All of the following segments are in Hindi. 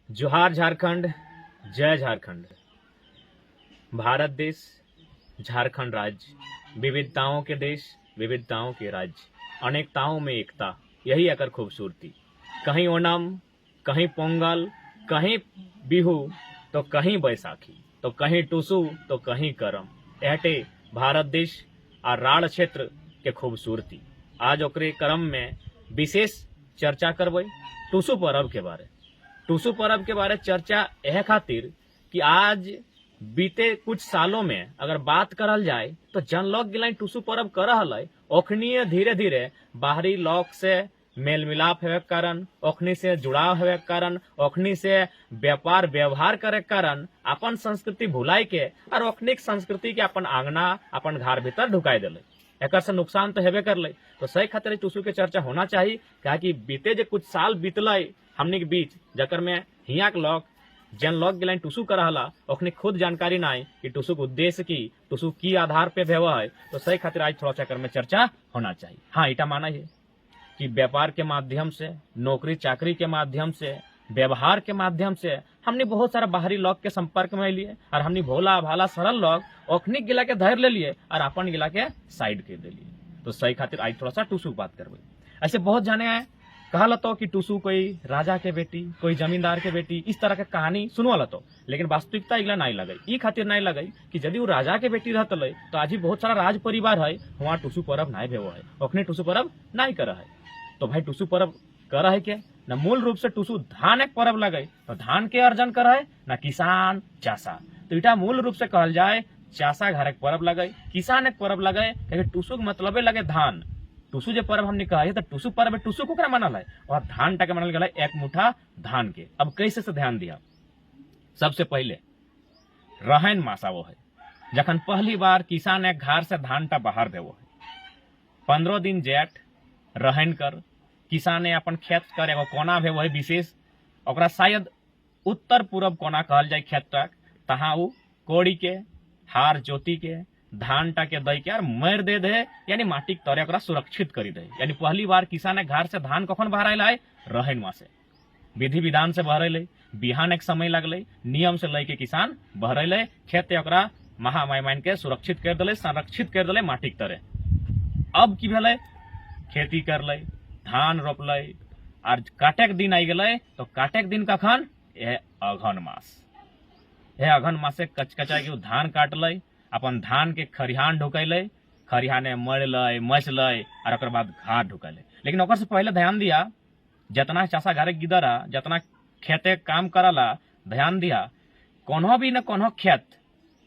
जोहार झारखंड, जय झारखंड। भारत देश, झारखंड राज्य, विविधताओं के देश, विविधताओं के राज्य, अनेकताओं में एकता, यही अकर खूबसूरती। कहीं ओणम, कहीं पोंगल, कहीं बिहू, तो कहीं बैसाखी, तो कहीं टुसु, तो कहीं करम। एहटे भारत देश और राड़ क्षेत्र के खूबसूरती। आज ओकरे क्रम में विशेष चर्चा करबै टुसु पर्व के बारे। टुसु पर्व के बारे चर्चा यह खातिर कि आज बीते कुछ सालों में अगर बात करल जाए तो जन लोग गिलाई टुसु पर्व कर रहल है, ओखनी धीरे धीरे बाहरी लोग से मेल मिलाप होवे के कारण, ओखनी से जुड़ाव होवे के कारण, ओखनी से व्यापार व्यवहार करे के कारण अपन संस्कृति भुलाई के और ओखनी संस्कृति के अपन आंगना, अपन घर भीतर ढुकाई दिले। एक से नुकसान तो हेबे करले। तो सही खातिर टुसु के चर्चा होना चाहिए, क्या कि बीते जो कुछ साल बीतल हमने के बीच, जकर में हिया के लोग जन लोग गिलाइन टुसु कर रहला, ओखनी खुद जानकारी ना है कि टुसु के उद्देश्य की, टुसु की आधार पे भेवा है। तो सही खातिर आज थोड़ा चक्कर में चर्चा होना चाहिए। हाँ, इटा माना है कि व्यापार के माध्यम से, नौकरी चाकरी के माध्यम से, व्यवहार के माध्यम से हमने बहुत सारा बाहरी लोग के संपर्क में लिए और हमने भोला भाला सरल लोग ओखनी गिला के धैर्य ले लिए और अपन गिला के साइड कर दे लिए। तो सही खातिर आज थोड़ा सा टुसु बात करबे। ऐसे बहुत जाने आए कहल तो कि टुसु कोई राजा के बेटी, कोई जमींदार के बेटी, इस तरह के कहानी सुनवाल तो, लेकिन वास्तविकता इगला नहीं लगे। ई खातिर नहीं लगे कि यदि वो राजा के बेटी रहत तो आज ही बहुत सारा राज परिवार है, वहाँ टुसु पर्व नहीं भेवो है, ओखने टुसु पर्व नहीं कर है। तो भाई टुसु पर्व कर है के न मूल रूप से टुसु धान एक पर्व लगे, तो धान के अर्जन कर है न किसान चाषा। तो इटा मूल रूप से कहल जाए चाषा घर एक पर्व लगे, किसान एक पर्व लगे, लेकिन टुसु के मतलबे लगे धान। टुसु जो पर्व हमने कहा है तो टुसु पर्व टुसु को मनल है और धान टाके मनल गया एक मुठा धान के। अब कैसे से ध्यान दिया, सबसे पहले रहन मासा वो है जखन पहली बार किसान एक घर से धान टा बाहर देवो है, 15 दिन जेठ रहन कर किसान अपन खेत कर एगो कोना भेवो है विशेष, ओकरा शायद उत्तर पूर्व कोना कहल जाए खेत तक, तहाँ उ कोड़ी के हार जोती के धान टा के दई के और मर दे दे, यानी माटी के तरे ओकरा सुरक्षित करी दे। यानी पहली बार किसान घर से धान कखन बहराइल है, रहन मासे विधि विधान से बहरैले, बिहान एक समय लगले, नियम से लेके किसान बहरैले, खेत ओकरा महामाय मान के सुरक्षित कर दिले, संरक्षित कर दिले माटी के तरे। अब की भेले, खेती करले, धान रोपले और काटे के दिन आई गए। तो काटे के दिन कखन, यह अघन मास। यह अघन मासे कचकचा के धान काटले, अपन धान के खरिहान ढुकैले, खरिहाने मरले मचले और ओकर बाद घाट ढुकैले। लेकिन ओकर से पहले ध्यान दिया, जितना चाषा घरे गिदरा, जितना खेते काम करला, ध्यान दिया कोनो भी न कोनो खेत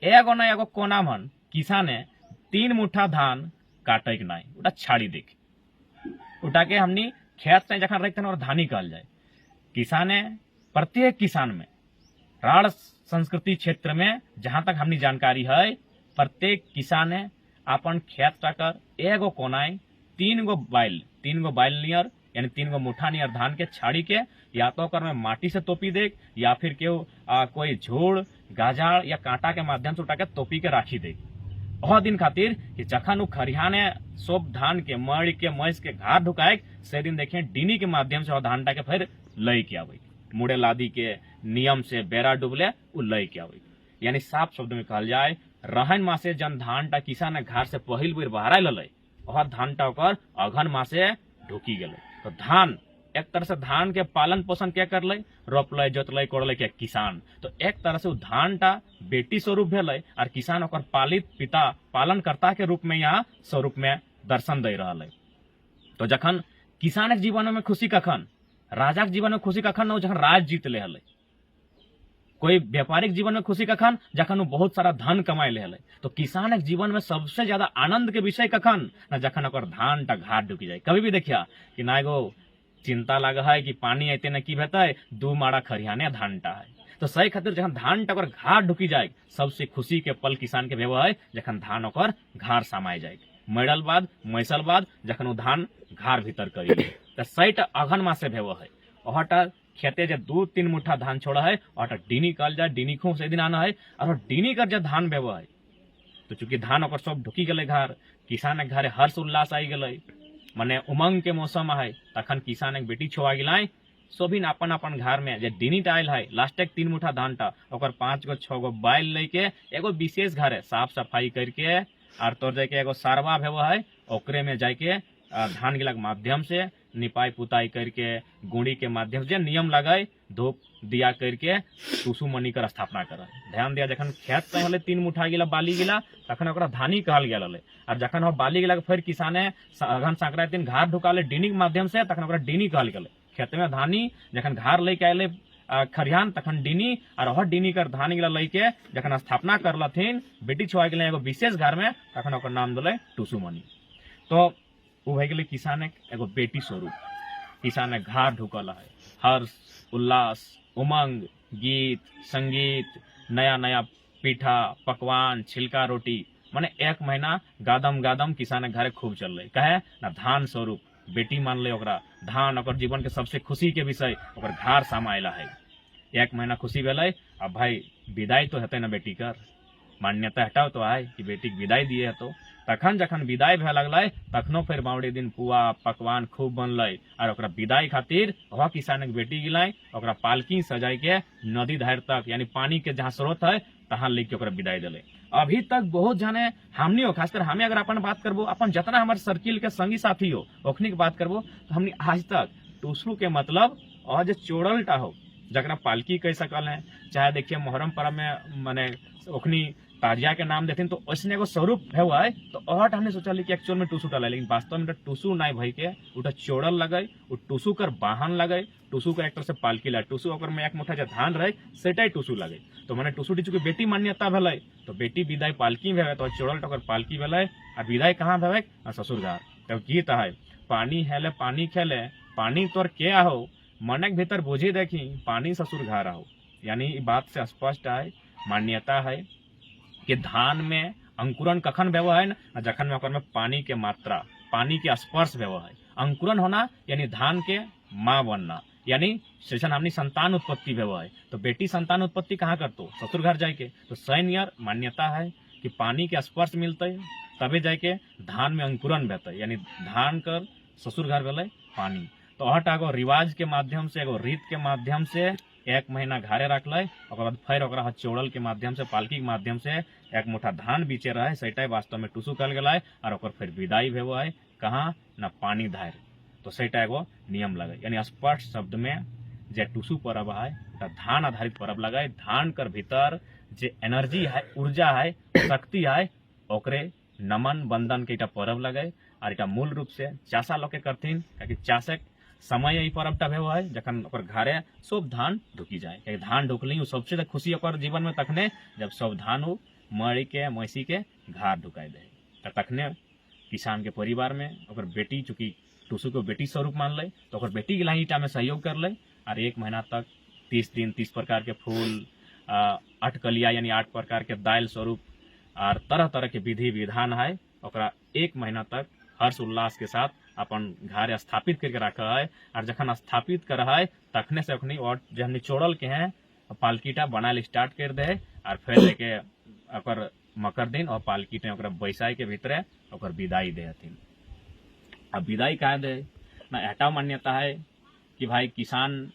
एगो न एगो कोना मन किसाने 3 मुठा धान काटे के नहीं, उटा छाड़ी देखे उठा के हमनी खेत से जखन रखते और धानी कहल जाए। किसाने प्रत्येक किसान में राड़ संस्कृति क्षेत्र में जहां तक हमनी जानकारी है, प्रत्येक किसाने अपन खेत टाकर एगो कोनाए 3 गो बैल नियर, यानी 3 गो मुठा नियर धान के छाड़ी के या तो ओकर में माटी से तोपी दे, या फिर केहू कोई झोड़ गाजाड़ या कांटा के माध्यम से उठा के तोपी के राखी दे। वह दिन खातिर कि जखन उ खरिहाने सोप धान के मड़ के मैस के घाट ढुकाए, से दिन देखे डीनी के माध्यम से धान टा के फिर लई के आवे, मुड़े लादी के नियम से बेरा डुबले उ लई के आवे। यानी साफ शब्द में कहल जाए, रहन मासे जन धान टा किसान घर से पहिल बेर बहराए लले, वह धान टा ओकर अघन मासे ढुकी गले। तो धान एक तरह से धान के पालन पोषण क्या करले, रोपले जोतले कोड़ले के किसान। तो एक तरह से धान टा बेटी स्वरूप भेले और किसान ओकर पालित पिता पालनकर्ता के रूप में यहाँ स्वरूप में दर्शन दे रहा है। तो जखन किसान के जीवन में खुशी कखन, राजा के जीवन में खुशी कखन न जखन राज जीत ले हले, कोई व्यापारिक जीवन में खुशी कखन जखन वो बहुत सारा धन कमाए ले हले। तो किसान के जीवन में सबसे ज्यादा आनंद के विषय कखन न जखन ओकर धान टा घाट ढुकी जाए। कभी भी देखिया कि ना एगो चिंता लगा है कि पानी आते न की भेते, 2 माड़ा खरिहाने धान टा है। तो सही खातिर जखन धान टा ओकर घाट ढुकी जाए, सबसे खुशी के पल किसान के भेव है जखन धान ओकर घार समाये जाए, मरल बाद मैसल बाद जखन वो धान घार भीतर करी। तो सही अघन मासे भेव है, वहटा खेते जो 2-3 मुठा धान छोड़ा है, वहटा डीनी कहल जाए, डीनी खूब से दिन आना है। और डीनी कर जब धान भेव है, तो चूंकि धान ओकर सब ढुकी गले घर, किसान के घरे हर्ष उल्लास आई गले, मने उमंग के मौसम है, तखन किसान एक बेटी छोआ गिलाए, सोभिन अपन अपन घर में जे डिनिट आयल है लास्टे 3 मुठा धान टा ओकर 5 गो 6 गो बैल लेके एगो विशेष घर है साफ सफाई करके आर तोर जाके एगो सारवा भेव है ओकरे में जाके धान गिला के माध्यम से निपाई पुताई करके गुड़ी के माध्यम से नियम लगाए धूप दिया करके टुसु मणि कर स्थापना कर। ध्यान दिया जखन खेत से हले 3 मुठा गिला बाली गिला तखन ओकरा धानी कहल गेल हले और जखन हो बाली गिला के फिर किसाने अगहन संक्रांति दिन घाट ढुकाले डिनी के माध्यम से तखन ओकरा डिनी कहल गेल। खेत में धानी जखन घर लेके आये खरिहान तखन डिनी और हर डिनी कर धान गिला लेके जखन स्थापना करलथिन बेटी छुआ गेले एगो विशेष घर में तखन ओकर नाम दिले टुसु मणि। तो वो भए गेले किसान एगो बेटी स्वरूप। किसान घाट ढुकल है हर्ष उल्लास उमंग गीत संगीत नया नया पीठा पकवान छिलका रोटी माने 1 महीना गादम गादम किसान घरे खूब चल रही कहे ना धान स्वरूप बेटी मान ले ओकरा धान ओकर जीवन के सबसे खुशी के विषय ओकर घर समायला है। 1 महीना खुशी भेलै अब भाई विदाई तो हेतै ना बेटी कर मान्यता हटाओ तो आए कि बेटी के विदाई दिए हेतौ तखन जखन विदाई भे लगलै तखनो फिर बावड़ी दिन पुआ पकवान खूब बनलै और ओकरा विदाई खातिर वह किसान के बेटी गिलाई ओकरा पालकी सजाई के नदी धार तक यानी पानी के जहाँ स्रोत है तहाँ लेके ओकरा विदाई दिले। अभी तक बहुत जने हमनी हो खासकर हमें अगर अपन बात करबो अपन जितना हमारे सर्किल के संगी साथी हो ओखनी के बात करबो तो हमनी आज तक टुसु के मतलब और जो चोड़ल टा हो जकरा पालकी कह सकल है चाहे देखिए मोहर्रम पर्व में माने ओखनी ताजिया के नाम देथिन तो ऐसने एगो स्वरूप है हुआ है तो अहट हमने सोचा कि एक्चुअल में टुसु डाला लेकिन वास्तव में टुसु नहीं भई के उटा चोड़ल लगे उ टुसु कर वाहन लगे टुसु कर एक तरह से पालकी लगे टुसु ओकर में एक मुठा जो धान रहे सेटाई टुसु लगे तो मैंने टुसु टीचु के बेटी मान्यता भेलै तो बेटी विदाई पालकी भेवे तो चोड़ल टकर पालकी भेलै आ विदाई कहाँ भेवे ससुर घर। तब गीत है पानी हेले पानी खेले पानी तोर के आहो मन के भीतर बुझी देखी पानी ससुर घर आओ यानी बात से स्पष्ट है मान्यता है कि धान में अंकुरन कखन भेव है ना जखन में ओकर में पानी के मात्रा पानी के स्पर्श भेव है। अंकुरन होना यानी धान के माँ बनना यानी जैसन हमनी संतान उत्पत्ति भेव है तो बेटी संतान उत्पत्ति कहाँ करतो ससुर घर जाके तो सैन ईयर मान्यता है कि पानी के स्पर्श मिलते तबे जाके धान में अंकुरन भेते यानी धान कर ससुर घर भेलै पानी। तो अहट एगो रिवाज के माध्यम से एगो रीत के माध्यम से 1 महीना घरे रखल ओकर बाद फिर ओकरा चोड़ल के माध्यम से पालकी के माध्यम से 1 मुठा धान बीचे रहे सेटाई वास्तव में टुसु कहल गेलै और ओकर फिर विदाई भेव है कहाँ ना पानी धार तो सेटा एगो नियम लगे यानी स्पष्ट शब्द में जे टुसु पर्व है धान आधारित पर्व लगे धान कर भीतर जे एनर्जी है ऊर्जा है शक्ति है ओकरे नमन बंदन के पर्व लगे और इटा मूल रूप से चाषा लोग के करथिन क्योंकि चाषक समय यही पर्व टा भेव है जखन ओकर घरे सब धान ढुकी जाए क्योंकि धान ढुकली सबसे तक खुशी ओकर जीवन में तखने जब सब धान मरी के मैसी के घर ढुकाई दे तखने किसान के परिवार में ओकर बेटी चूंकि टुसु को बेटी स्वरूप मान ले तो ओकर बेटी के लाइटा में सहयोग कर ले और 1 महीना तक 30 दिन 30 प्रकार के फूल 8 कलिया यानी 8 प्रकार के दाल स्वरूप और तरह तरह के विधि विधान है ओकरा 1 महीना तक हर्ष उल्लास के साथ अपन घर स्थापित करके रखा है और जखन स्थापित कर है तखने से अखनी और जो हमने चोड़ल के हैं पालकीटा बनाल स्टार्ट कर दे और फिर लेके ओकर मकर दिन और पालकीटे ओकरा बैसाई के भीतरे ओकर विदाई दे हथिन। अब विदाई कहा दे ना एटा मान्यता है कि भाई किसान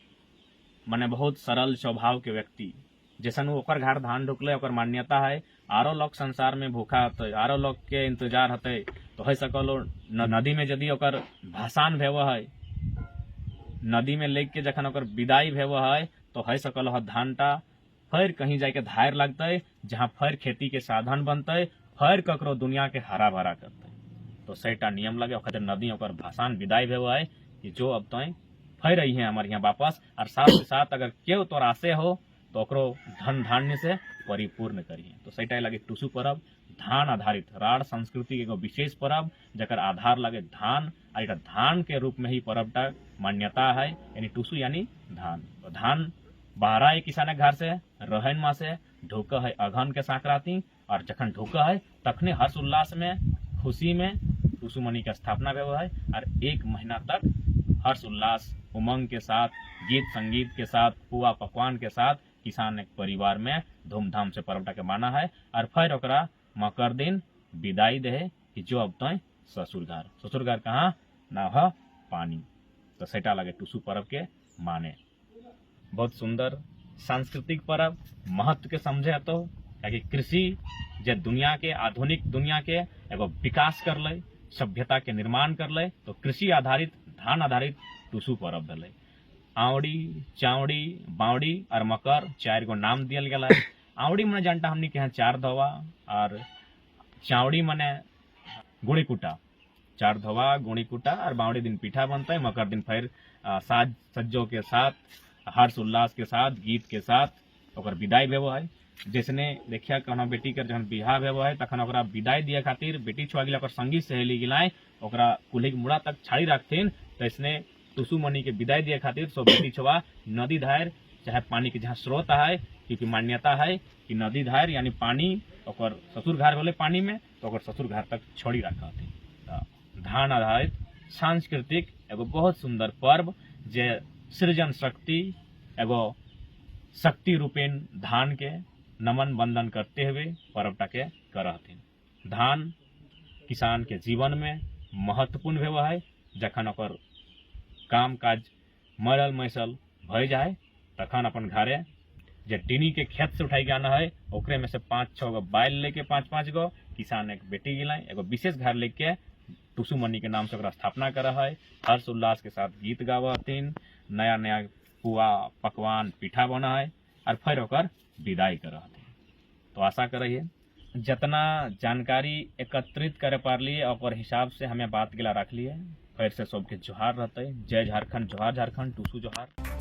माने बहुत सरल स्वभाव के व्यक्ति जैसन ओकर घर धान ढुकले ओकर मान्यता है आरो लोग संसार में भूखा हते आरो लोग के इंतजार हते तो है सकलो नदी में यदि ओकर भसान भेव है नदी में लेके के जखन ओकर विदाई भेव है तो है सकल धानटा फिर कहीं जाके धार लगते जहाँ फिर खेती के साधन बनते फिर ककरो दुनिया के हरा भरा करते तो सेटा नियम लगे ओकर नदी ओकर भसान विदाई भेव है कि जो अब तय फिर रही है हमारे यहाँ वापस और साथ के साथ अगर केव तोर आसे हो तो ओकरो धन धान्य से परिपूर्ण करिए। तो सेटा लगे टुसु पर्व धान आधारित राड़ संस्कृति के एगो विशेष पर्व जकर आधार लगे धान और धान के रूप में ही पर्वटा मान्यता है यानी टुसु यानी धान। तो धान बाहरा है किसान घर से रहन माह से ढोक है अघन के संक्रांति और जखन ढोक है तखने हर्ष उल्लास में खुशी में टुसु मणि की स्थापना भेव है और 1 महीना तक हर्ष उल्लास उमंग के साथ गीत संगीत के साथ पुआ पकवान के साथ किसान एक परिवार में धूमधाम से पर्वटा के माना है और फिर ओकरा मकर दिन विदाई दे कि जो अब तय ससुर घर कहाँ ना हो पानी। तो सेटा लगे टुसु पर्व के माने। बहुत सुंदर सांस्कृतिक पर्व महत्व के समझे तो कि कृषि जे दुनिया के आधुनिक दुनिया के एगो विकास कर ले, सभ्यता के निर्माण कर ले, तो कृषि आधारित धान आधारित टुसु पर्व भेलै। आवड़ी, चावड़ी, बावड़ी और मकर 4 गो नाम दियल गेला है। आवड़ी मने जानता हमनी के यहाँ 4 धोवा, और चावड़ी मने गुड़ी कुटा, 4 धोवा गुड़ी कुटा, और बावड़ी दिन पीठा बनता है। मकर दिन फिर साज सज्जों के साथ, हर्ष उल्लास के साथ, गीत के साथ ओकर विदाई भेबो है। जैसने देखिया कहना बेटी के जहन बिहार भेबो है तखन ओकरा विदाई दिए खातिर बेटी छुआ गिला ओकर संगी सहेली गिलाए ओकरा कुल्ही के मुड़ा तक छाड़ी रखथिन। तैसने टुसु मनी के विदाई दिए खातिर सब बेटी छुआ नदी धार चाहे पानी के जहाँ स्रोत है, क्योंकि मान्यता है कि नदी धार यानी पानी ओकर ससुर घर होले पानी में, तो ओकर ससुर घर तक छोड़ी रखथिन। धान आधारित सांस्कृतिक एगो बहुत सुंदर पर्व जे सृजन शक्ति एगो शक्ति रूपेण धान के नमन बंदन करते हुए पर्वटा के करहथिन। धान किसान के जीवन में महत्वपूर्ण भेबो है। जखन ओकर काम काज मरल मैसल भय जाए तखन अपन घरे जे टीनी के खेत से उठाई जाना है ओकरे में से 5-6 गो बैल लेके 5-5 गो किसान एक बेटी गिलाए एगो विशेष घर लेके टुसु मनी के नाम से ओकरा स्थापना कर है। हर्ष उल्लास के साथ गीत गावथिन, नया नया पुआ पकवान पीठा बना है, और फिर ओकर विदाई कर हथिन। तो आशा करिए जितना जानकारी एकत्रित करे पारलिए और हिसाब से हमें बात गिला रख लिए। फिर से सबके जोहार रहते। जय झारखंड, जोहार झारखंड, टुसु जोहार।